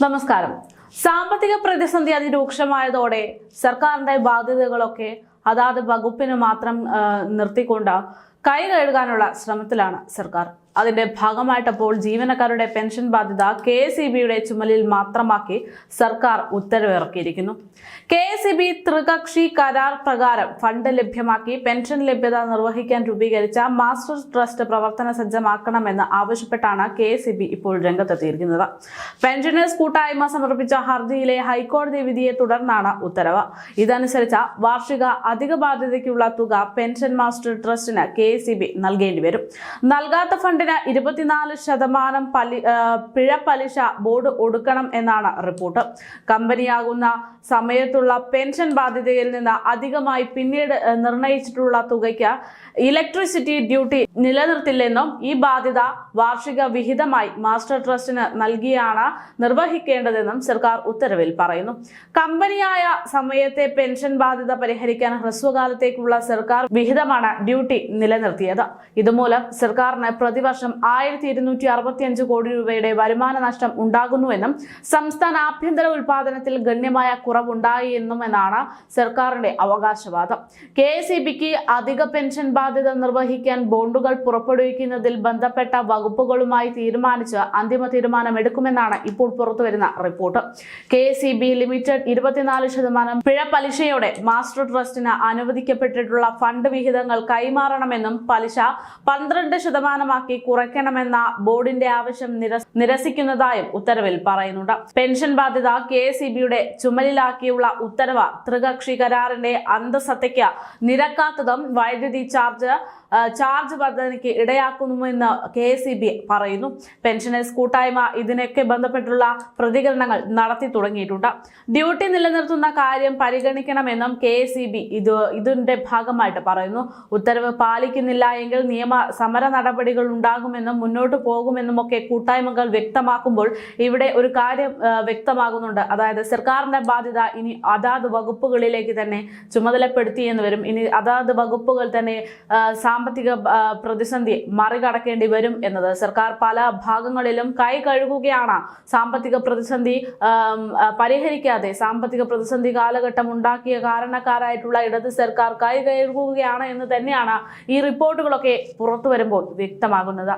നമസ്കാരം. സാമ്പത്തിക പ്രതിസന്ധി അതിരൂക്ഷമായതോടെ സർക്കാരിന്റെ ബാധ്യതകളൊക്കെ അതാത് വകുപ്പിന് മാത്രം നിർത്തിക്കൊണ്ട് കൈ കഴുകാനുള്ള ശ്രമത്തിലാണ് സർക്കാർ. അതിന്റെ ഭാഗമായിട്ടപ്പോൾ ജീവനക്കാരുടെ പെൻഷൻ ബാധ്യത KSEBയുടെ ചുമലിൽ മാത്രമാക്കി സർക്കാർ ഉത്തരവിറക്കിയിരിക്കുന്നു. KSEB ത്രികക്ഷി കരാർ പ്രകാരം ഫണ്ട് ലഭ്യമാക്കി പെൻഷൻ ലഭ്യത നിർവഹിക്കാൻ രൂപീകരിച്ച മാസ്റ്റർ ട്രസ്റ്റ് പ്രവർത്തന സജ്ജമാക്കണമെന്ന് ആവശ്യപ്പെട്ടാണ് KSEB ഇപ്പോൾ രംഗത്തെത്തിയിരിക്കുന്നത്. പെൻഷനേഴ്സ് കൂട്ടായ്മ സമർപ്പിച്ച ഹർജിയിലെ ഹൈക്കോടതി വിധിയെ തുടർന്നാണ് ഉത്തരവ്. ഇതനുസരിച്ച് വാർഷിക അധിക ബാധ്യതയ്ക്കുള്ള തുക പെൻഷൻ മാസ്റ്റർ ട്രസ്റ്റിന് KSEB നൽകേണ്ടി വരും. നൽകാത്ത ഫണ്ടിന് 24% പിഴ പലിശ ബോർഡ് ഒടുക്കണം എന്നാണ് റിപ്പോർട്ട്. കമ്പനിയാകുന്ന സമയത്തുള്ള പെൻഷൻ ബാധ്യതയിൽ നിന്ന് അധികമായി പിന്നീട് നിർണയിച്ചിട്ടുള്ള തുകയ്ക്ക് ഇലക്ട്രിസിറ്റി ഡ്യൂട്ടി നിലനിർത്തില്ലെന്നും ഈ ബാധ്യത വാർഷിക വിഹിതമായി മാസ്റ്റർ ട്രസ്റ്റിന് നൽകിയാണ് നിർവഹിക്കേണ്ടതെന്നും സർക്കാർ ഉത്തരവിൽ പറയുന്നു. കമ്പനിയായ സമയത്തെ പെൻഷൻ ബാധ്യത പരിഹരിക്കാൻ ഹ്രസ്വകാലത്തേക്കുള്ള സർക്കാർ വിഹിതമാണ് ഡ്യൂട്ടി നിലനിർത്തിയത്. ഇതുമൂലം സർക്കാരിന് പ്രതിവർഷം 1265 കോടി രൂപയുടെ വരുമാന നഷ്ടം ഉണ്ടാകുന്നുവെന്നും സംസ്ഥാന ആഭ്യന്തര ഉൽപാദനത്തിൽ ഗണ്യമായ കുറവുണ്ടായി എന്നുമെന്നാണ് സർക്കാരിന്റെ അവകാശവാദം. KSEBക്ക് അധിക പെൻഷൻ ബാധ്യത നിർവഹിക്കാൻ ബോണ്ടുകൾ പുറപ്പെടുവിക്കുന്നതിൽ ബന്ധപ്പെട്ട വകുപ്പുകളുമായി തീരുമാനിച്ച് അന്തിമ തീരുമാനമെടുക്കുമെന്നാണ് ഇപ്പോൾ പുറത്തുവരുന്ന റിപ്പോർട്ട്. KSEB ലിമിറ്റഡ് 24% പിഴ പലിശയോടെ മാസ്റ്റർ ട്രസ്റ്റിന് അനുവദിക്കപ്പെട്ടിട്ടുള്ള ഫണ്ട് വിഹിതങ്ങൾ കൈമാറണമെന്നും പലിശ 12% കുറയ്ക്കണമെന്ന ബോർഡിന്റെ ആവശ്യം നിരസിക്കുന്നതായും ഉത്തരവിൽ പറയുന്നുണ്ട്. പെൻഷൻ ബാധ്യത KSEBയുടെ ചുമലിലാക്കിയുള്ള ഉത്തരവ് ത്രികക്ഷി കരാറിന്റെ അന്തസത്തയ്ക്ക് നിരക്കാത്തതും വൈദ്യുതി ചാർജ് വർധനയ്ക്ക് ഇടയാക്കുന്നുവെന്ന് KSEB പറയുന്നു. പെൻഷനേഴ്സ് കൂട്ടായ്മ ഇതിനൊക്കെ ബന്ധപ്പെട്ടുള്ള പ്രതികരണങ്ങൾ നടത്തി തുടങ്ങിയിട്ടുണ്ട്. ഡ്യൂട്ടി നിലനിർത്തുന്ന കാര്യം പരിഗണിക്കണമെന്നും KSEB ഇതിന്റെ ഭാഗമായിട്ട് പറയുന്നു. ഉത്തരവ് പാലിക്കുന്നില്ല എങ്കിൽ നിയമ സമര നടപടികൾ ഉണ്ടാകുമെന്നും മുന്നോട്ട് പോകുമെന്നും ഒക്കെ കൂട്ടായ്മകൾ വ്യക്തമാക്കുമ്പോൾ ഇവിടെ ഒരു കാര്യം വ്യക്തമാകുന്നുണ്ട്. അതായത് സർക്കാരിന്റെ ബാധ്യത ഇനി അതാത് വകുപ്പുകളിലേക്ക് തന്നെ ചുമതലപ്പെടുത്തിയെന്ന് വരും. ഇനി അതാത് വകുപ്പുകൾ തന്നെ സാമ്പത്തിക പ്രതിസന്ധി മറികടക്കേണ്ടി വരും എന്നത് സർക്കാർ പല ഭാഗങ്ങളിലും കൈ കഴുകുകയാണ്. സാമ്പത്തിക പ്രതിസന്ധി പരിഹരിക്കാതെ സാമ്പത്തിക പ്രതിസന്ധി കാലഘട്ടം ഉണ്ടാക്കിയ കാരണക്കാരായിട്ടുള്ള ഇടത് സർക്കാർ കൈ കഴുകുകയാണ് എന്ന് തന്നെയാണ് ഈ റിപ്പോർട്ടുകളൊക്കെ പുറത്തു വരുമ്പോൾ വ്യക്തമാകുന്നത്.